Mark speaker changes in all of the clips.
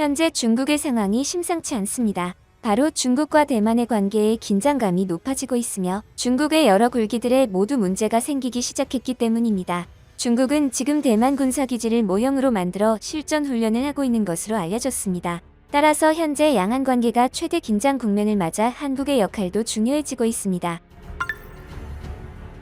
Speaker 1: 현재 중국의 상황이 심상치 않습니다. 바로 중국과 대만의 관계에 긴장감이 높아지고 있으며 중국의 여러 굴기들에 모두 문제가 생기기 시작했기 때문입니다. 중국은 지금 대만 군사기지를 모형으로 만들어 실전 훈련을 하고 있는 것으로 알려졌습니다. 따라서 현재 양안 관계가 최대 긴장 국면을 맞아 한국의 역할도 중요해지고 있습니다.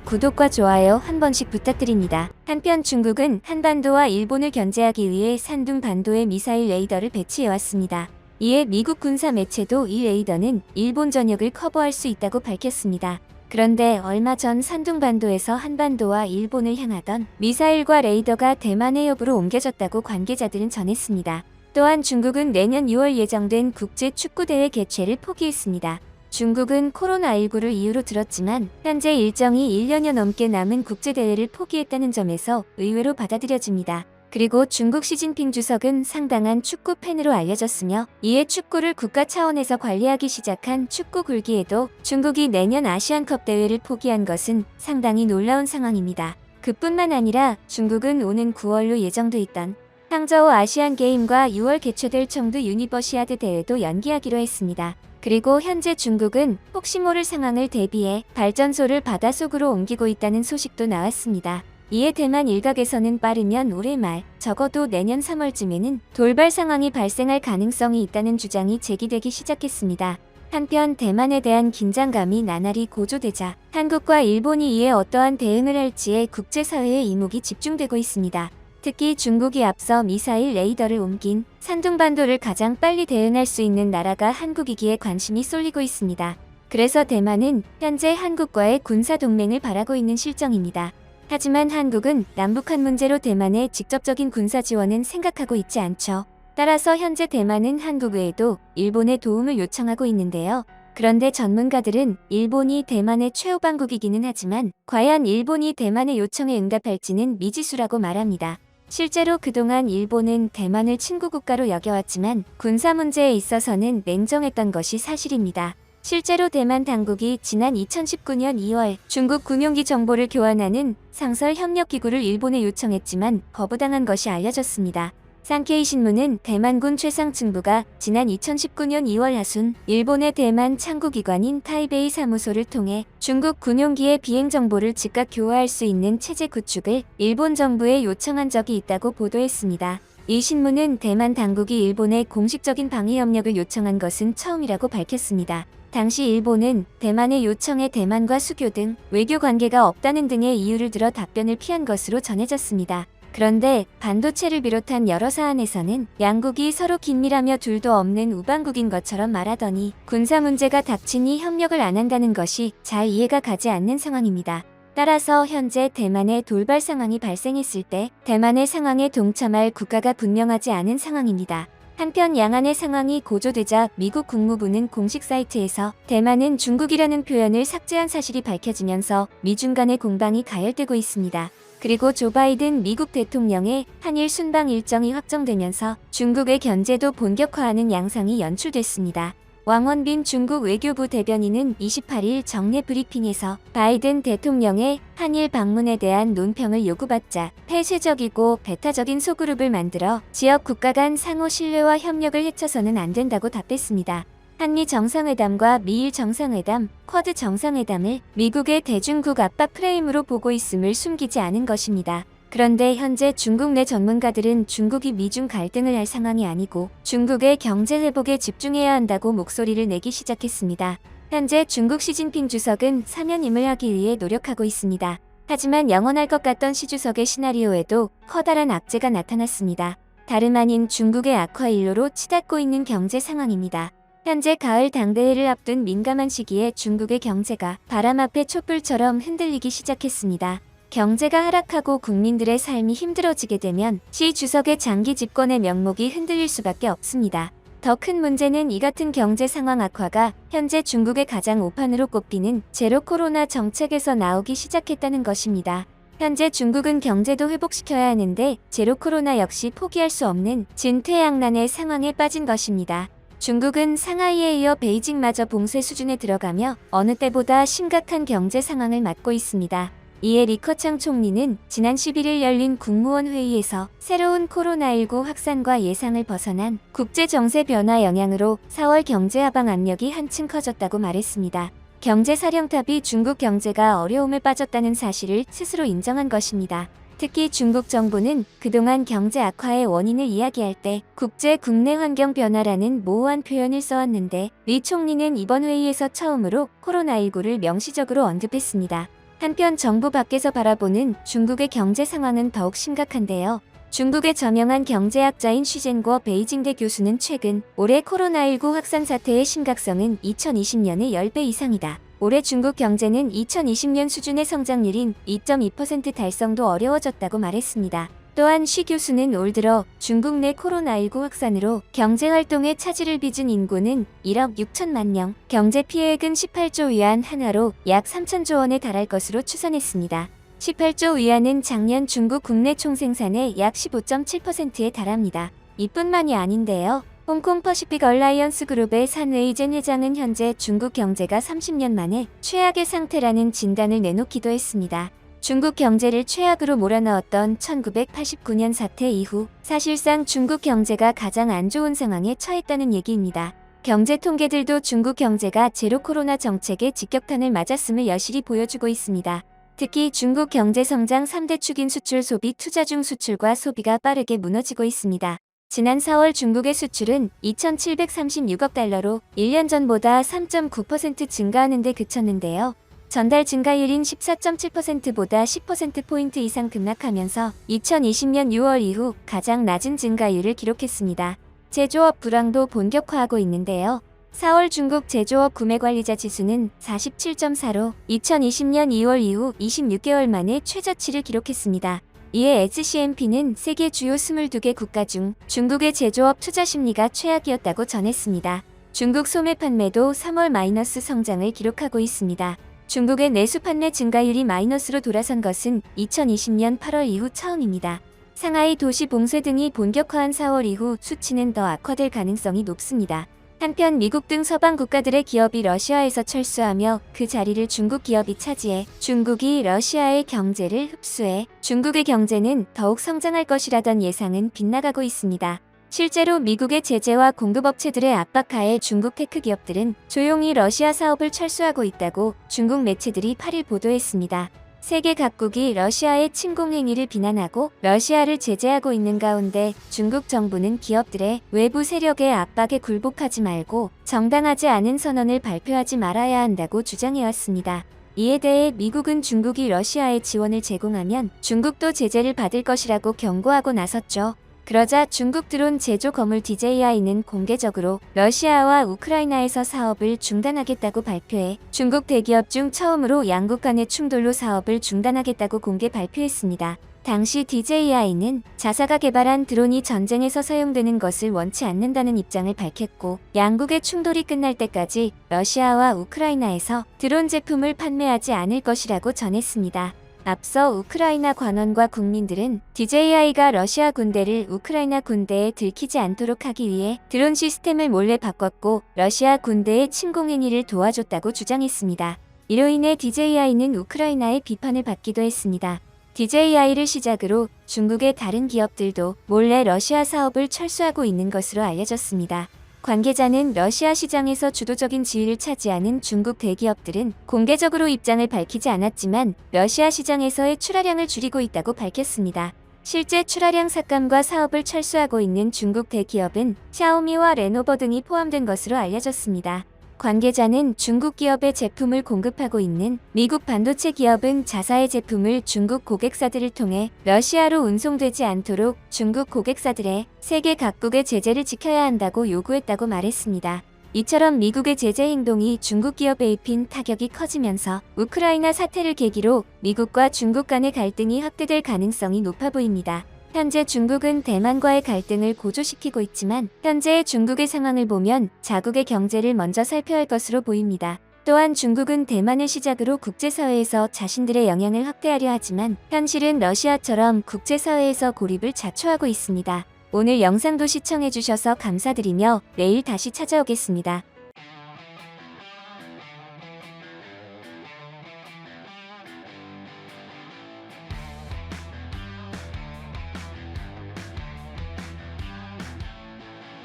Speaker 1: 구독과 좋아요 한 번씩 부탁드립니다. 한편 중국은 한반도와 일본을 견제하기 위해 산둥반도에 미사일 레이더를 배치해왔습니다. 이에 미국 군사 매체도 이 레이더는 일본 전역을 커버할 수 있다고 밝혔습니다. 그런데 얼마 전 산둥반도에서 한반도와 일본을 향하던 미사일과 레이더가 대만 해협으로 옮겨졌다고 관계자들은 전했습니다. 또한 중국은 내년 6월 예정된 국제축구대회 개최를 포기했습니다. 중국은 코로나19를 이유로 들었지만 현재 일정이 1년여 넘게 남은 국제대회를 포기했다는 점에서 의외로 받아들여집니다. 그리고 중국 시진핑 주석은 상당한 축구 팬으로 알려졌으며 이에 축구를 국가 차원에서 관리하기 시작한 축구 굴기에도 중국이 내년 아시안컵 대회를 포기한 것은 상당히 놀라운 상황입니다. 그뿐만 아니라 중국은 오는 9월로 예정돼 있던 항저우 아시안게임과 6월 개최될 청두 유니버시아드 대회도 연기하기로 했습니다. 그리고 현재 중국은 혹시 모를 상황을 대비해 발전소를 바닷속으로 옮기고 있다는 소식도 나왔습니다. 이에 대만 일각에서는 빠르면 올해 말, 적어도 내년 3월쯤에는 돌발 상황이 발생할 가능성이 있다는 주장이 제기되기 시작했습니다. 한편 대만에 대한 긴장감이 나날이 고조되자 한국과 일본이 이에 어떠한 대응을 할지에 국제사회의 이목이 집중되고 있습니다. 특히 중국이 앞서 미사일 레이더를 옮긴 산둥반도를 가장 빨리 대응할 수 있는 나라가 한국이기에 관심이 쏠리고 있습니다. 그래서 대만은 현재 한국과의 군사동맹을 바라고 있는 실정입니다. 하지만 한국은 남북한 문제로 대만의 직접적인 군사 지원은 생각하고 있지 않죠. 따라서 현재 대만은 한국 외에도 일본의 도움을 요청하고 있는데요. 그런데 전문가들은 일본이 대만의 최후방국이기는 하지만 과연 일본이 대만의 요청에 응답할지는 미지수라고 말합니다. 실제로 그동안 일본은 대만을 친구국가로 여겨왔지만 군사 문제에 있어서는 냉정했던 것이 사실입니다. 실제로 대만 당국이 지난 2019년 2월 중국 군용기 정보를 교환하는 상설 협력기구를 일본에 요청했지만 거부당한 것이 알려졌습니다. 산케이 신문은 대만군 최상층부가 지난 2019년 2월 하순 일본의 대만 창구기관인 타이베이 사무소를 통해 중국 군용기의 비행 정보를 즉각 교환할 수 있는 체제 구축을 일본 정부에 요청한 적이 있다고 보도했습니다. 이 신문은 대만 당국이 일본에 공식적인 방위 협력을 요청한 것은 처음이라고 밝혔습니다. 당시 일본은 대만의 요청에 대만과 수교 등 외교 관계가 없다는 등의 이유를 들어 답변을 피한 것으로 전해졌습니다. 그런데 반도체를 비롯한 여러 사안에서는 양국이 서로 긴밀하며 둘도 없는 우방국인 것처럼 말하더니 군사 문제가 닥치니 협력을 안 한다는 것이 잘 이해가 가지 않는 상황입니다. 따라서 현재 대만의 돌발 상황이 발생했을 때 대만의 상황에 동참할 국가가 분명하지 않은 상황입니다. 한편 양안의 상황이 고조되자 미국 국무부는 공식 사이트에서 대만은 중국이라는 표현을 삭제한 사실이 밝혀지면서 미중 간의 공방이 가열되고 있습니다. 그리고 조 바이든 미국 대통령의 한일 순방 일정이 확정되면서 중국의 견제도 본격화하는 양상이 연출됐습니다. 왕원빈 중국 외교부 대변인은 28일 정례 브리핑에서 바이든 대통령의 한일 방문에 대한 논평을 요구받자 폐쇄적이고 배타적인 소그룹을 만들어 지역 국가 간 상호 신뢰와 협력을 해쳐서는 안 된다고 답했습니다. 한미 정상회담과 미일 정상회담, 쿼드 정상회담을 미국의 대중국 압박 프레임으로 보고 있음을 숨기지 않은 것입니다. 그런데 현재 중국 내 전문가들은 중국이 미중 갈등을 할 상황이 아니고 중국의 경제 회복에 집중해야 한다고 목소리를 내기 시작했습니다. 현재 중국 시진핑 주석은 사면임을 하기 위해 노력하고 있습니다. 하지만 영원할 것 같던 시 주석의 시나리오에도 커다란 악재가 나타났습니다. 다름 아닌 중국의 악화일로로 치닫고 있는 경제 상황입니다. 현재 가을 당대회를 앞둔 민감한 시기에 중국의 경제가 바람 앞에 촛불처럼 흔들리기 시작했습니다. 경제가 하락하고 국민들의 삶이 힘들어지게 되면 시 주석의 장기 집권의 명목이 흔들릴 수밖에 없습니다. 더 큰 문제는 이 같은 경제 상황 악화가 현재 중국의 가장 오판으로 꼽히는 제로 코로나 정책에서 나오기 시작했다는 것입니다. 현재 중국은 경제도 회복시켜야 하는데 제로 코로나 역시 포기할 수 없는 진퇴양난의 상황에 빠진 것입니다. 중국은 상하이에 이어 베이징마저 봉쇄 수준에 들어가며 어느 때보다 심각한 경제 상황을 맞고 있습니다. 이에 리커창 총리는 지난 11일 열린 국무원 회의에서 새로운 코로나19 확산과 예상을 벗어난 국제 정세 변화 영향으로 4월 경제 하방 압력이 한층 커졌다고 말했습니다. 경제 사령탑이 중국 경제가 어려움에 빠졌다는 사실을 스스로 인정한 것입니다. 특히 중국 정부는 그동안 경제 악화의 원인을 이야기할 때 국제 국내 환경 변화라는 모호한 표현을 써왔는데 리 총리는 이번 회의에서 처음으로 코로나19를 명시적으로 언급했습니다. 한편 정부 밖에서 바라보는 중국의 경제 상황은 더욱 심각한데요. 중국의 저명한 경제학자인 쉬젠궈 베이징대 교수는 최근 올해 코로나19 확산 사태의 심각성은 2020년의 10배 이상이다. 올해 중국 경제는 2020년 수준의 성장률인 2.2% 달성도 어려워졌다고 말했습니다. 또한 쉬 교수는 올 들어 중국 내 코로나19 확산으로 경제활동에 차질을 빚은 인구는 1억 6천만 명, 경제 피해액은 18조 위안 한화로 약 3천조 원에 달할 것으로 추산했습니다. 18조 위안은 작년 중국 국내 총생산의 약 15.7%에 달합니다. 이뿐만이 아닌데요. 홍콩 퍼시픽 얼라이언스 그룹의 산웨이젠 회장은 현재 중국 경제가 30년 만에 최악의 상태라는 진단을 내놓기도 했습니다. 중국 경제를 최악으로 몰아넣었던 1989년 사태 이후 사실상 중국 경제가 가장 안 좋은 상황에 처했다는 얘기입니다. 경제 통계들도 중국 경제가 제로 코로나 정책의 직격탄을 맞았음을 여실히 보여주고 있습니다. 특히 중국 경제 성장 3대 축인 수출, 소비, 투자 중 수출과 소비가 빠르게 무너지고 있습니다. 지난 4월 중국의 수출은 2,736억 달러로 1년 전보다 3.9% 증가하는 데 그쳤는데요. 전달 증가율인 14.7%보다 10%포인트 이상 급락하면서 2020년 6월 이후 가장 낮은 증가율을 기록했습니다. 제조업 불황도 본격화하고 있는데요. 4월 중국 제조업 구매관리자 지수는 47.4로 2020년 2월 이후 26개월 만에 최저치를 기록했습니다. 이에 SCMP는 세계 주요 22개 국가 중 중국의 제조업 투자 심리가 최악이었다고 전했습니다. 중국 소매 판매도 3월 마이너스 성장을 기록하고 있습니다. 중국의 내수 판매 증가율이 마이너스로 돌아선 것은 2020년 8월 이후 처음입니다. 상하이 도시 봉쇄 등이 본격화한 4월 이후 수치는 더 악화될 가능성이 높습니다. 한편 미국 등 서방 국가들의 기업이 러시아에서 철수하며 그 자리를 중국 기업이 차지해 중국이 러시아의 경제를 흡수해 중국의 경제는 더욱 성장할 것이라던 예상은 빗나가고 있습니다. 실제로 미국의 제재와 공급업체들의 압박하에 중국 테크 기업들은 조용히 러시아 사업을 철수하고 있다고 중국 매체들이 8일 보도했습니다. 세계 각국이 러시아의 침공 행위를 비난하고 러시아를 제재하고 있는 가운데 중국 정부는 기업들의 외부 세력의 압박에 굴복하지 말고 정당하지 않은 선언을 발표하지 말아야 한다고 주장해왔습니다. 이에 대해 미국은 중국이 러시아에 지원을 제공하면 중국도 제재를 받을 것이라고 경고하고 나섰죠. 그러자 중국 드론 제조 거물 DJI는 공개적으로 러시아와 우크라이나에서 사업을 중단하겠다고 발표해 중국 대기업 중 처음으로 양국 간의 충돌로 사업을 중단하겠다고 공개 발표했습니다. 당시 DJI는 자사가 개발한 드론이 전쟁에서 사용되는 것을 원치 않는다는 입장을 밝혔고 양국의 충돌이 끝날 때까지 러시아와 우크라이나에서 드론 제품을 판매하지 않을 것이라고 전했습니다. 앞서 우크라이나 관원과 국민들은 DJI가 러시아 군대를 우크라이나 군대에 들키지 않도록 하기 위해 드론 시스템을 몰래 바꿨고 러시아 군대의 침공 행위를 도와줬다고 주장했습니다. 이로 인해 DJI는 우크라이나의 비판을 받기도 했습니다. DJI를 시작으로 중국의 다른 기업들도 몰래 러시아 사업을 철수하고 있는 것으로 알려졌습니다. 관계자는 러시아 시장에서 주도적인 지위를 차지하는 중국 대기업들은 공개적으로 입장을 밝히지 않았지만 러시아 시장에서의 출하량을 줄이고 있다고 밝혔습니다. 실제 출하량 삭감과 사업을 철수하고 있는 중국 대기업은 샤오미와 레노버 등이 포함된 것으로 알려졌습니다. 관계자는 중국 기업의 제품을 공급하고 있는 미국 반도체 기업은 자사의 제품을 중국 고객사들을 통해 러시아로 운송되지 않도록 중국 고객사들의 세계 각국의 제재를 지켜야 한다고 요구했다고 말했습니다. 이처럼 미국의 제재 행동이 중국 기업에 입힌 타격이 커지면서 우크라이나 사태를 계기로 미국과 중국 간의 갈등이 확대될 가능성이 높아 보입니다. 현재 중국은 대만과의 갈등을 고조시키고 있지만 현재의 중국의 상황을 보면 자국의 경제를 먼저 살펴야 할 것으로 보입니다. 또한 중국은 대만을 시작으로 국제사회에서 자신들의 영향을 확대하려 하지만 현실은 러시아처럼 국제사회에서 고립을 자초하고 있습니다. 오늘 영상도 시청해주셔서 감사드리며 내일 다시 찾아오겠습니다.